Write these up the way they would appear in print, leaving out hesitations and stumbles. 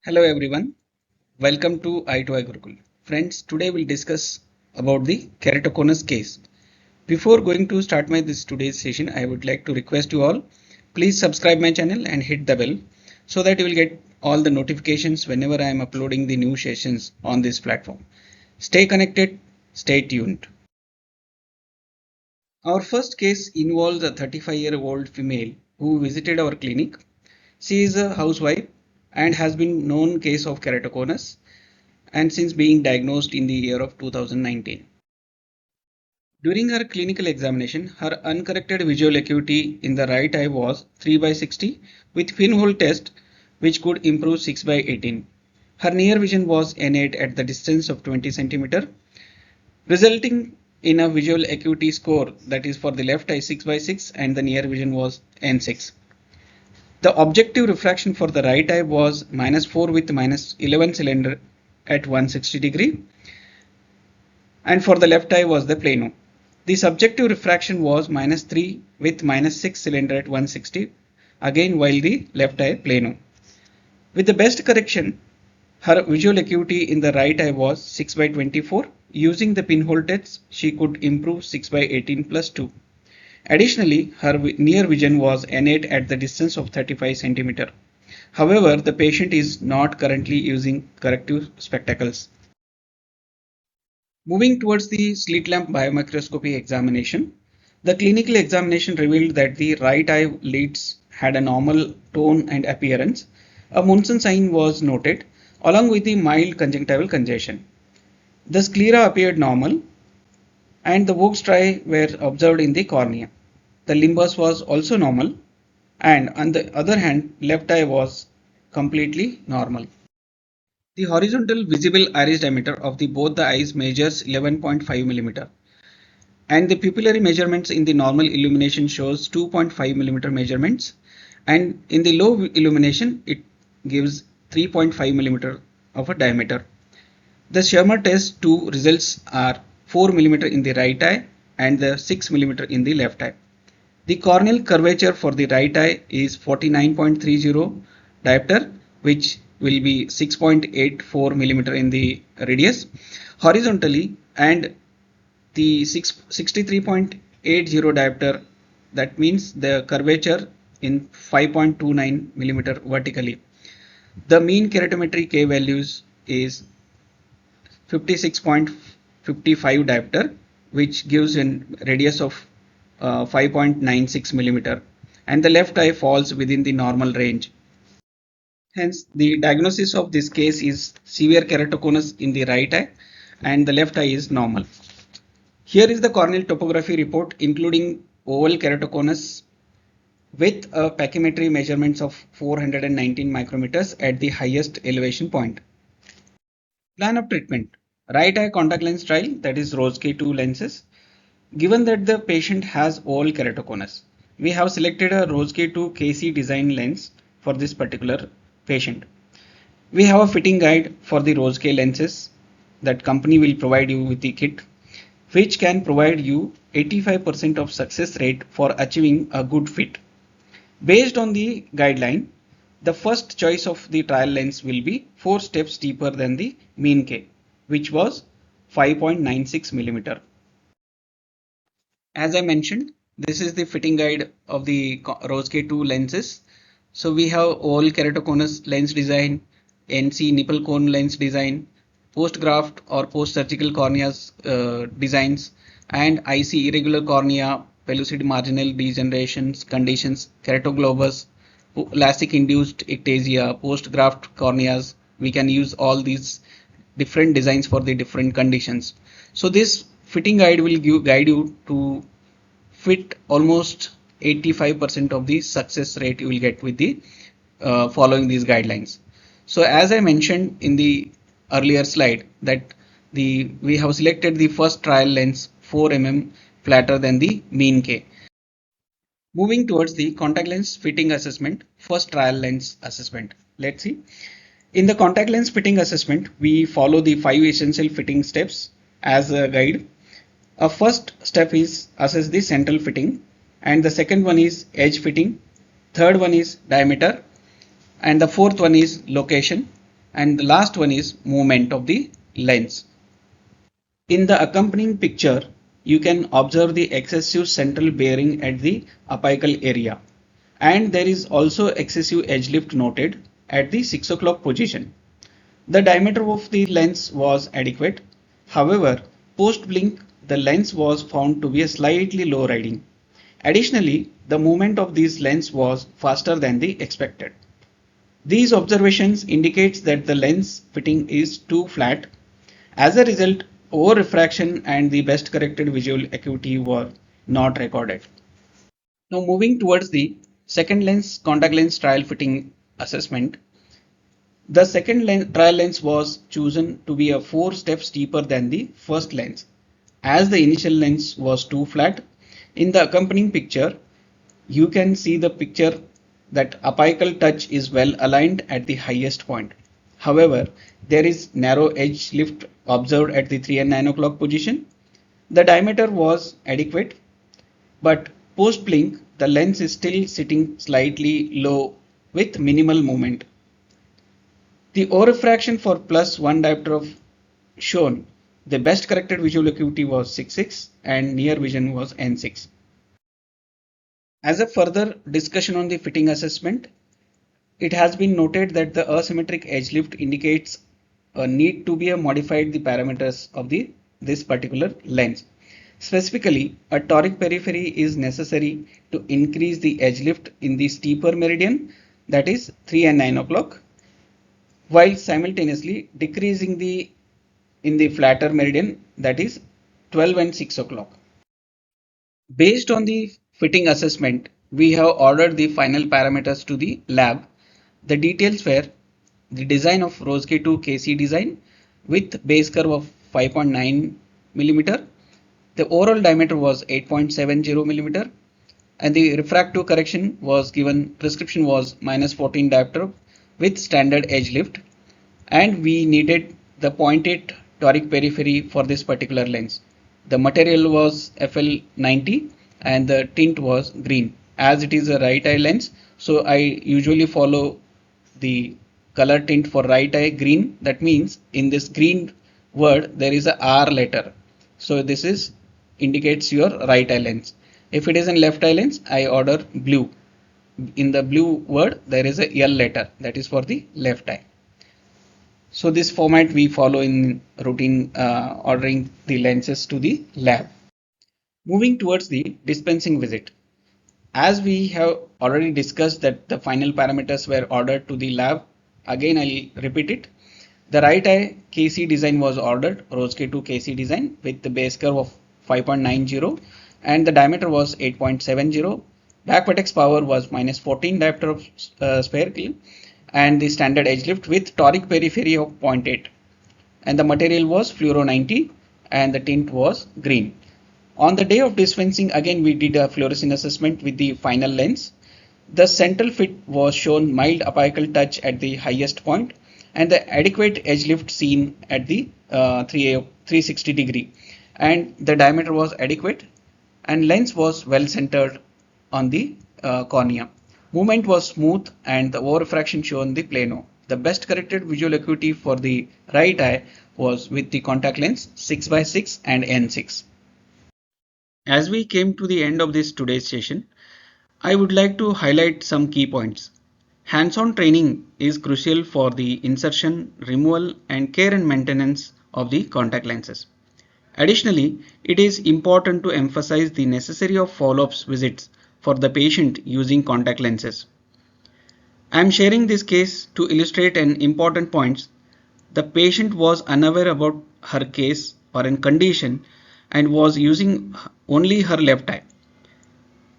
Hello everyone, welcome to I2I Gurukul. Friends, today we'll discuss about the Keratoconus case. Before going to start today's session, I would like to request you all, please subscribe my channel and hit the bell so that you will get all the notifications whenever I am uploading the new sessions on this platform. Stay connected, stay tuned. Our first case involves a 35-year-old female who visited our clinic. She is a housewife and has been known case of keratoconus and since being diagnosed in the year of 2019. During her clinical examination, her uncorrected visual acuity in the right eye was 3/60 with pinhole test which could improve 6/18. Her near vision was N8 at the distance of 20 cm, resulting in a visual acuity score that is for the left eye 6/6 and the near vision was N6. The objective refraction for the right eye was -4 with -11 cylinder at 160 degree, and for the left eye was the plano. The subjective refraction was -3 with -6 cylinder at 160, again while the left eye plano. With the best correction, her visual acuity in the right eye was 6/24. Using the pinhole test, she could improve 6/18 plus 2. Additionally, her near vision was N8 at the distance of 35 cm. However, the patient is not currently using corrective spectacles. Moving towards the slit lamp biomicroscopy examination, the clinical examination revealed that the right eye lids had a normal tone and appearance. A Munson sign was noted along with the mild conjunctival congestion. The sclera appeared normal and the Vogt striae were observed in the cornea. The limbus was also normal, and on the other hand, left eye was completely normal. The horizontal visible iris diameter of both the eyes measures 11.5 mm, and the pupillary measurements in the normal illumination shows 2.5 mm measurements, and in the low illumination it gives 3.5 mm of a diameter. The Schirmer test 2 results are 4 mm in the right eye and the 6 mm in the left eye. The corneal curvature for the right eye is 49.30 diopter, which will be 6.84 mm in the radius horizontally, and the 63.80 diopter, that means the curvature in 5.29 mm vertically. The mean keratometry K values is 56.55 diopter, which gives a radius of 5.96 mm, and the left eye falls within the normal range. Hence, the diagnosis of this case is severe keratoconus in the right eye and the left eye is normal. Here is the corneal topography report including oval keratoconus with a pachymetry measurements of 419 micrometers at the highest elevation point. Plan of treatment: right eye contact lens trial, that is Rose K2 lenses. Given that the patient has oval keratoconus, we have selected a Rose K2 KC design lens for this particular patient. We have a fitting guide for the Rose K lenses that company will provide you with the kit, which can provide you 85% of success rate for achieving a good fit. Based on the guideline, the first choice of the trial lens will be 4 steps deeper than the mean K, which was 5.96 mm. As I mentioned, this is the fitting guide of the Rose K2 lenses. So we have oval keratoconus lens design, NC nipple cone lens design, post-graft or post-surgical corneas designs, and IC irregular cornea, pellucid marginal degenerations conditions, keratoglobus, elastic-induced ectasia, post-graft corneas. We can use all these different designs for the different conditions. So this fitting guide will guide you to fit almost 85% of the success rate you will get with the following these guidelines. So as I mentioned in the earlier slide that we have selected the first trial lens 4 mm flatter than the mean K. Moving towards the contact lens fitting assessment, first trial lens assessment. Let's see. In the contact lens fitting assessment, we follow the 5 essential fitting steps as a guide. A first step is assess the central fitting, and the second one is edge fitting, third one is diameter, and the fourth one is location, and the last one is movement of the lens. In the accompanying picture, you can observe the excessive central bearing at the apical area, and there is also excessive edge lift noted at the 6 o'clock position. The diameter of the lens was adequate. However, post blink, the lens was found to be a slightly low riding. Additionally, the movement of these lens was faster than the expected. These observations indicates that the lens fitting is too flat. As a result, over refraction and the best corrected visual acuity were not recorded. Now moving towards the second lens contact lens trial fitting assessment. The second trial lens was chosen to be a 4 steps steeper than the first lens, as the initial lens was too flat. In the accompanying picture, you can see the picture that apical touch is well aligned at the highest point. However, there is narrow edge lift observed at the 3 and 9 o'clock position. The diameter was adequate, but post blink, the lens is still sitting slightly low with minimal movement. The overrefraction for +1 diopter of shown, the best corrected visual acuity was 6.6 and near vision was N6. As a further discussion on the fitting assessment, it has been noted that the asymmetric edge lift indicates a need to be modified the parameters of this particular lens. Specifically, a toric periphery is necessary to increase the edge lift in the steeper meridian, that is 3 and 9 o'clock, while simultaneously decreasing in the flatter meridian, that is 12 and 6 o'clock. Based on the fitting assessment, we have ordered the final parameters to the lab. The details were the design of Rosque 2 KC design with base curve of 5.9 mm. The overall diameter was 8.70 mm, and the refractive correction was given, prescription was -14 diopter with standard edge lift, and we needed the 0.8 toric periphery for this particular lens. The material was FL90 and the tint was green. As it is a right eye lens, so I usually follow the color tint for right eye green. That means in this green word there is a R letter, so this is indicates your right eye lens. If it is in left eye lens, I order blue. In the blue word there is a L letter, that is for the left eye. So this format we follow in routine ordering the lenses to the lab. Moving towards the dispensing visit. As we have already discussed that the final parameters were ordered to the lab, again I'll repeat it. The right eye KC design was ordered, Rosque 2 KC design with the base curve of 5.90 and the diameter was 8.70. Back vertex power was -14 diopter of spherical and the standard edge lift with toric periphery of 0.8, and the material was fluoro 90 and the tint was green. On the day of dispensing, again we did a fluorescence assessment with the final lens. The central fit was shown mild apical touch at the highest point and the adequate edge lift seen at the 360 degree, and the diameter was adequate and lens was well centered on the cornea. Movement was smooth and the overrefraction shown the plano. The best corrected visual acuity for the right eye was with the contact lens 6x6 and N6. As we came to the end of this today's session, I would like to highlight some key points. Hands-on training is crucial for the insertion, removal and care and maintenance of the contact lenses. Additionally, it is important to emphasize the necessity of follow-up visits for the patient using contact lenses. I am sharing this case to illustrate an important point. The patient was unaware about her case or an condition and was using only her left eye.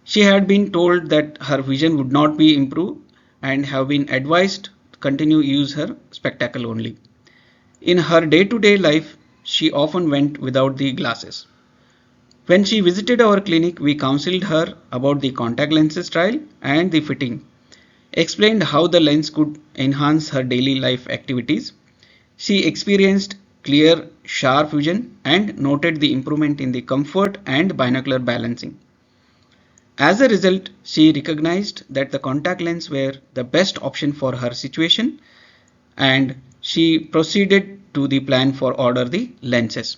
She had been told that her vision would not be improved and have been advised to continue use her spectacle only. In her day-to-day life, she often went without the glasses. When she visited our clinic, we counseled her about the contact lenses trial and the fitting, explained how the lens could enhance her daily life activities. She experienced clear, sharp vision and noted the improvement in the comfort and binocular balancing. As a result, she recognized that the contact lens were the best option for her situation, and she proceeded to the plan for order the lenses.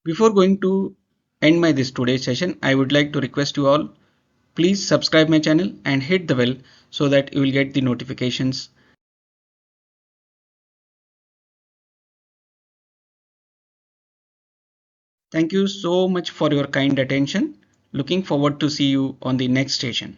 Before going to end my this today's session, I would like to request you all, please subscribe my channel and hit the bell so that you will get the notifications. Thank you so much for your kind attention. Looking forward to see you on the next session.